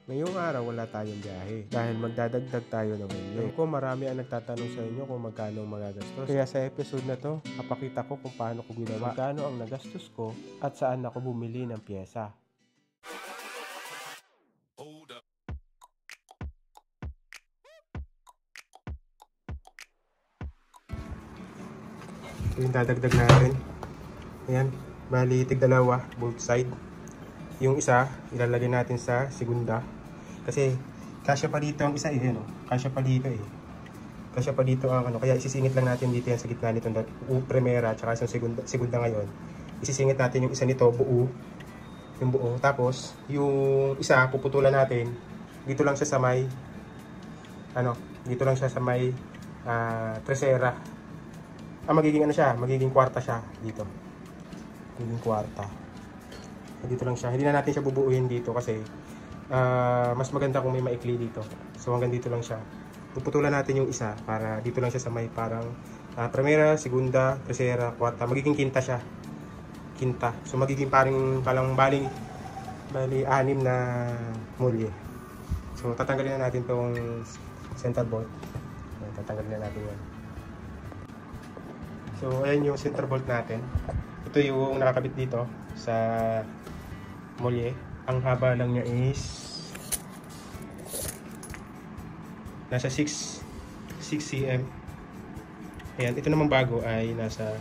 Ngayong araw wala tayong biyahe dahil magdadagdag tayo ng mulye. Ko marami ang nagtatanong sa inyo kung magkano ang magagastos. Kaya sa episode na to, papakita ko kung paano ko ginawa, magkano ang nagastos ko at saan ako bumili ng pyesa. Ito yung dadagdag natin. Ayan, bali tig-dalawa, both side. Yung isa, ilalagay natin sa segunda. Kasi, kasya pa dito ang isa eh, no? Kasya pa dito eh. Kasya pa dito ang ano, kaya isisingit lang natin dito yan sa gitna nito, primera, tsaka isang segunda ngayon. Isisingit natin yung isa nito, buo. Yung buo. Tapos, yung isa, puputulan natin. Dito lang siya sa may, dito lang siya sa may, tresera. Magiging ano siya, magiging kwarta siya dito. Magiging kwarta. Dito lang siya. Hindi na natin siya bubuuin dito kasi mas maganda kung may maikli dito. So hanggang dito lang siya. Puputulan natin yung isa para dito lang siya sa may parang primera, segunda, tercera, kwarta. Magiging quinta siya. Quinta. So magiging parang bali 6 na mulye. So tatanggalin na natin tong center bolt. Tatanggalin na natin yan. So ayan yung center bolt natin. Ito yung nakakabit dito sa mulye. Ang haba lang niya is nasa 6 cm. Ayan, ito naman bago ay nasa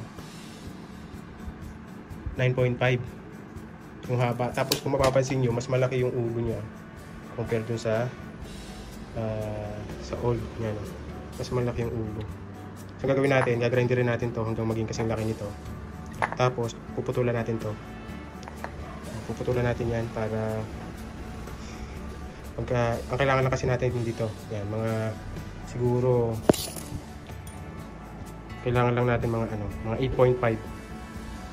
9.5 yung haba. Tapos kung mapapansin nyo, mas malaki yung ulo niya compared dun sa old. Yan. Mas malaki yung ulo. So gagawin natin, gagrinderin natin to hanggang maging kasing laki nito. Tapos puputulan natin to. Puputulan natin yan para ang kailangan lang kasi natin dito. Yan, mga siguro kailangan lang natin mga 8.5.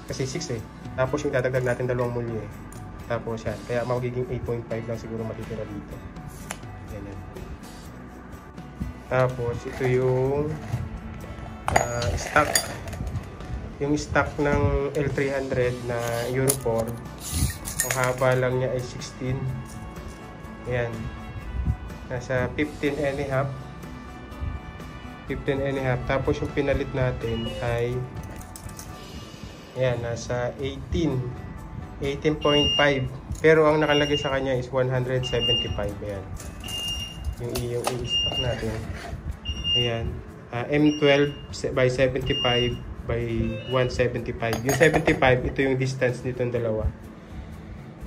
Kasi 6 eh. Tapos yung dadagdag natin 2 mulye eh. Tapos yan, kaya magiging 8.5 lang siguro matitira dito. Yan. Tapos ito yung stock. Yung stock ng L300 na Euro 4. Ang haba lang niya ay 16. Ayan. Nasa 15.5. 15.5. Tapos yung pinalit natin ay ayan, nasa 18. 18.5. Pero ang nakalagay sa kanya is 175. Ayan. Yung i-stock natin. Ayan. M12 by 75 by 175. Yung 75, ito yung distance nitong dalawa.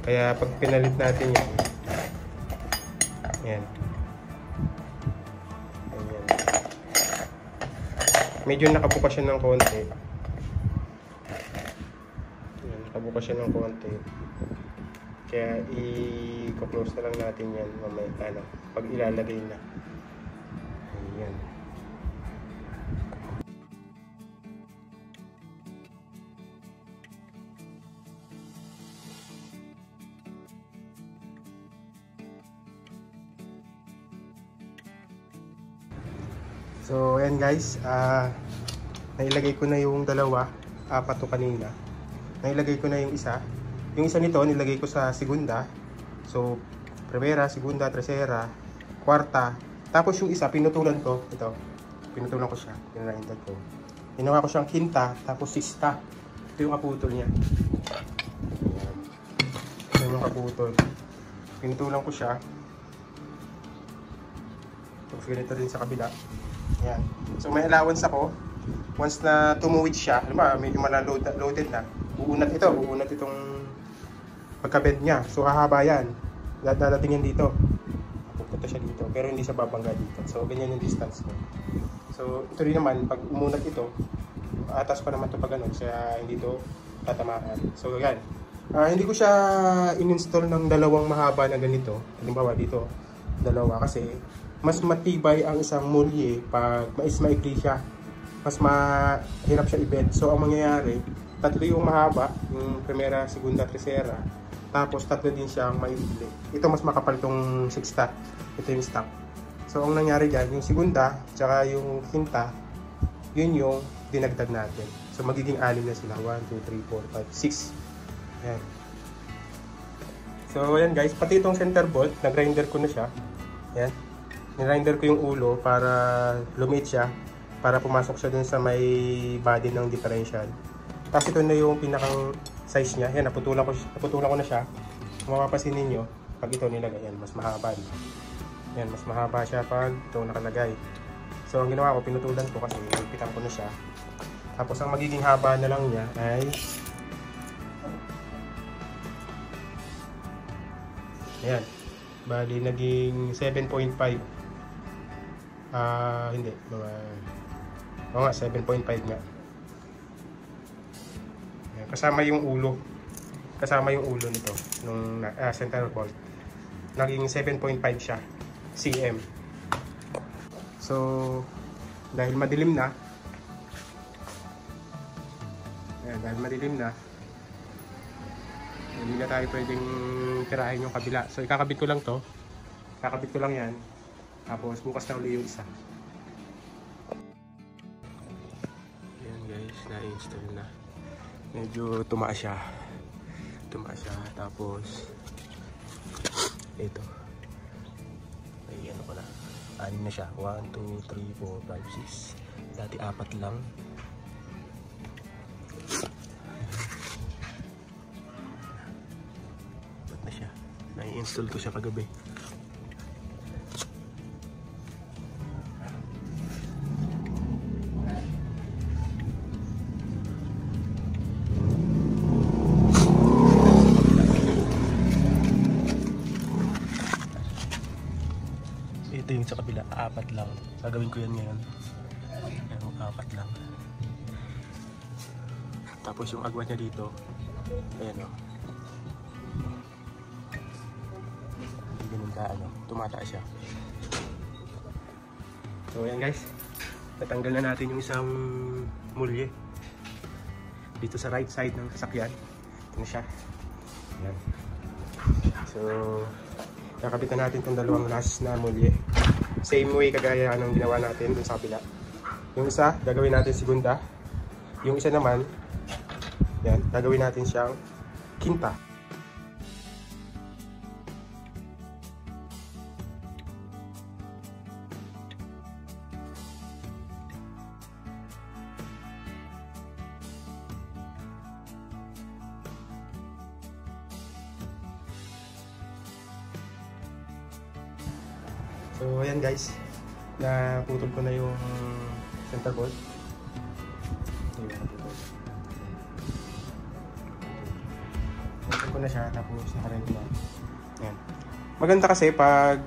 Kaya pag pinalit natin yan, ayan. Ayan. Medyo nakabukas siya ng konti. Ayan, nakabukas siya ng konti. Kaya i-close na lang natin yan mamaya, pag ilalagay na. Ayan. So, ayan guys, nailagay ko na yung dalawa, 4 to kanina. Nailagay ko na yung isa. Yung isa nito, nilagay ko sa segunda. So, primera, segunda, tercera, kwarta. Tapos yung isa, pinutulan ko. Ito, pinutulan ko siya. Pinahindag ko. Ginawa ko siyang quinta, tapos sixta. Ito yung kaputol niya. Ito yung kaputol. Pinutulan ko siya. Tapos ganito rin sa kabila. Ayan. So may allowance ako. Once na tumuwid siya, alam ba, medyo loaded na. Uunat itong pagka-bend niya. So hahaba yan. Dadating yan dito. Pupunta siya dito. Pero hindi siya babangga dito. So ganyan yung distance ko. So ito rin naman, pag umunat ito, atas pa naman ito pag ganun. Kaya hindi ito tatamaan. So yan. Hindi ko siya in-install ng dalawang mahaba na ganito. Halimbawa dito, dalawa. Kasi mas matibay ang isang mulye pag maikli siya. Mas mahirap siya i-bend. So ang mangyayari, tatlo yung mahaba, yung primera, segunda, tercera. Tapos tatlo din siyang maikli. Ito mas makapal tong sixta. Ito yung stock. So ang nangyari dyan, yung segunda, tsaka yung quinta, yun yung dinagdag natin. So magiging 6 na sila. 1, 2, 3, 4, 5, 6. Ayan. So, ayan guys, pati itong center bolt, nag-grinder ko na siya. Ayan. Nigrinder ko yung ulo para lumit siya, para pumasok siya dun sa may body ng differential. Tapos ito na yung pinakang size niya. Ayan, naputulan ko na siya. Kung mapapansin ninyo, pag ito nilagay, ayan, mas mahaba. Ayan, mas mahaba siya pag ito nakalagay. So, ang ginawa ko, pinutulan ko kasi pitan ko na siya. Tapos, ang magiging haba na lang niya ay ayan. Bali, naging 7.5. Hindi. Oo nga, 7.5 nga. Ayan, kasama yung ulo. Kasama yung ulo nito. Nung center bolt. Naging 7.5 siya. cm. So, dahil madilim na. Ayan, dahil madilim na. Hindi na tayo pwedeng tirahin yung kabila. So, ikakabit ko lang to. Kakabit ko lang yan. Tapos, bukas na uli yung isa. Ayan guys, na-install na. Medyo tumaas siya. Tapos, ito. Ay, ano pala. 6 na siya. 1, 2, 3, 4, 5, 6. Dati 4 lang. Na-install ko siya kagabi. Ito yung sa kabila, 4 lang. Gagawin ko yan ngayon. Pero 4 lang. Tapos yung agwa niya dito, ayan o. Tumataas siya. So ayan guys, tatanggal na natin yung isang mulye dito sa right side ng sasakyan. Ito na siya. Ayan. So kakabitan natin itong dalawang last na mulye, same way kagaya ng ginawa natin dun sa kabila. Yung isa gagawin natin segunda, yung isa naman yan, gagawin natin siyang quinta. So ayan guys, naputol ko na yung center bolt. Naputol ko na siya, tapos nakaready na. Ayan. Maganda kasi pag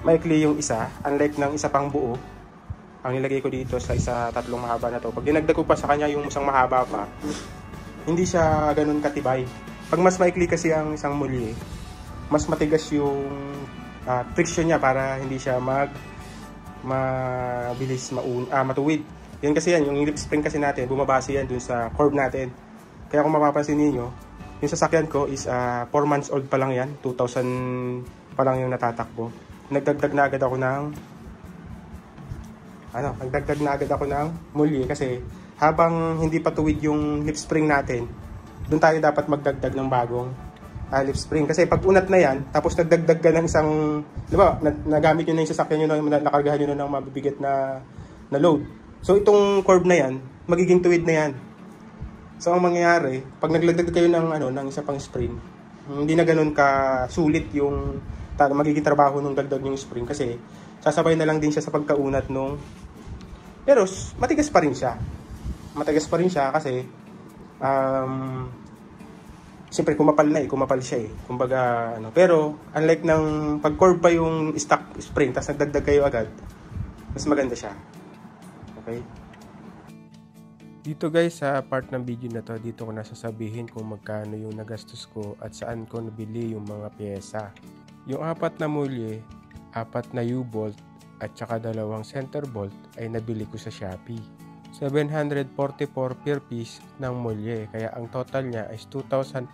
maikli yung isa, unlike ng isa pang buo, ang nilagay ko dito sa isa tatlong mahaba na to. Pag dinagdag ko pa sa kanya yung isang mahaba pa, hindi siya ganun katibay. Pag mas maikli kasi ang isang mulye, mas matigas yung friction niya para hindi siya mabilis matuwid. Yan kasi yan, yung lip spring kasi natin, bumabase yan dun sa curve natin. Kaya kung mapapansin niyo, yung sasakyan ko is 4 months old pa lang yan, 2000 pa lang yung natatakbo. Nagdagdag na agad ako ng mulye kasi habang hindi pa tuwid yung lip spring natin, dun tayo dapat magdagdag ng bagong lip spring. Kasi pag unat na yan, tapos nagdagdag ka ng isang, di ba, nagamit nyo na yung sasakyan nyo na, nakargahan nyo na ng mabibigat na load. So itong curve na yan, magiging tuwid na yan. So ang mangyayari, pag naglagdag kayo ng isa pang spring, hindi na ganun ka sulit yung magiging trabaho nung dagdag yung spring kasi sasabay na lang din siya sa pagkaunat nung, pero matigas pa rin siya. Matigas pa rin siya kasi siyempre kumapal siya eh. Kumbaga pero unlike ng pag curve pa yung stock spring tapos nagdagdag kayo agad, mas maganda siya. Okay? Dito guys sa part ng video na to, dito ko nasasabihin kung magkano yung nagastos ko at saan ko nabili yung mga pyesa. Yung 4 na mulye, 4 na U-bolt at saka 2 center bolt ay nabili ko sa Shopee. 744 per piece ng mulye, kaya ang total niya is 2,589.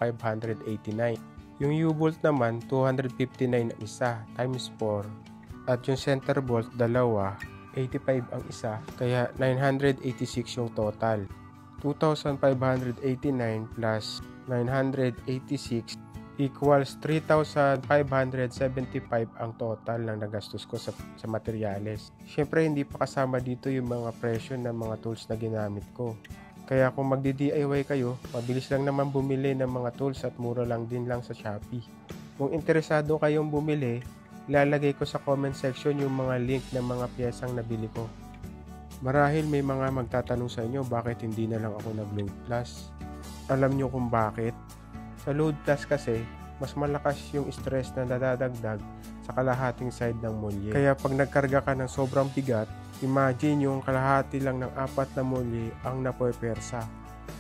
Yung U-bolt naman 259 ang isa times 4 at yung center bolt 2, 85 ang isa, kaya 986 yung total. 2,589 plus 986 equals 3,575 ang total ng nagastos ko sa materyales. Syempre hindi pa kasama dito yung mga presyo ng mga tools na ginamit ko. Kaya kung magdi-DIY kayo, mabilis lang naman bumili ng mga tools at mura lang din lang sa Shopee. Kung interesado kayong bumili, ilalagay ko sa comment section yung mga link ng mga piyesang nabili ko. Marahil may mga magtatanong sa inyo bakit hindi na lang ako nag-Load Plus. Alam nyo kung bakit? Sa Load Plus kasi, mas malakas yung stress na nadadagdag sa kalahating side ng molye. Kaya pag nagkarga ka ng sobrang bigat, imagine yung kalahati lang ng 4 na molye ang napupersa.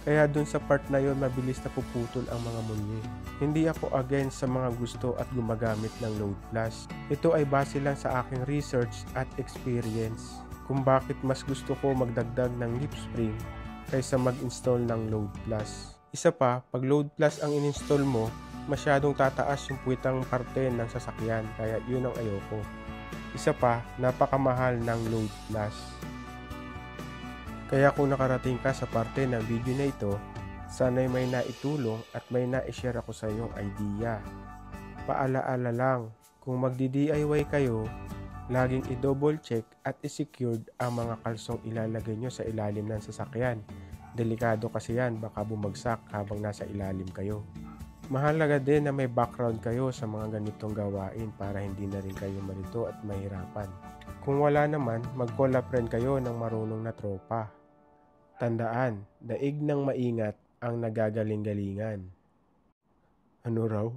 Kaya dun sa part na yon mabilis na puputol ang mga molye. Hindi ako against sa mga gusto at gumagamit ng Load Plus. Ito ay base lang sa aking research at experience kung bakit mas gusto ko magdagdag ng lip spring kaysa mag-install ng Load Plus. Isa pa, pag Load Plus ang in-install mo, masyadong tataas yung puwitang parte ng sasakyan, kaya yun ang ayoko. Isa pa, napakamahal ng Load Plus. Kaya kung nakarating ka sa parte ng video na ito, sana'y may naitulong at may na-share ako sa iyong idea. Paalaala lang, kung magdi-DIY kayo, laging i-double check at i-secured ang mga kalsong ilalagay nyo sa ilalim ng sasakyan. Delikado kasi yan, baka bumagsak habang nasa ilalim kayo. Mahalaga din na may background kayo sa mga ganitong gawain para hindi na rin kayo malito at mahirapan. Kung wala naman, mag-collab rin kayo ng marunong na tropa. Tandaan, daig ng maingat ang nagagaling-galingan. Ano raw?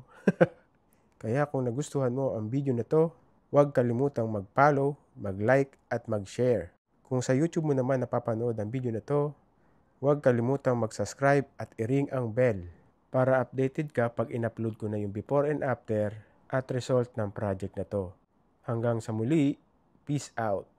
Kaya kung nagustuhan mo ang video na to, huwag kalimutang mag-follow, mag-like at mag-share. Kung sa YouTube mo naman napapanood ang video na to, huwag kalimutang mag-subscribe at i-ring ang bell para updated ka pag in-upload ko na yung before and after at result ng project na to. Hanggang sa muli, peace out!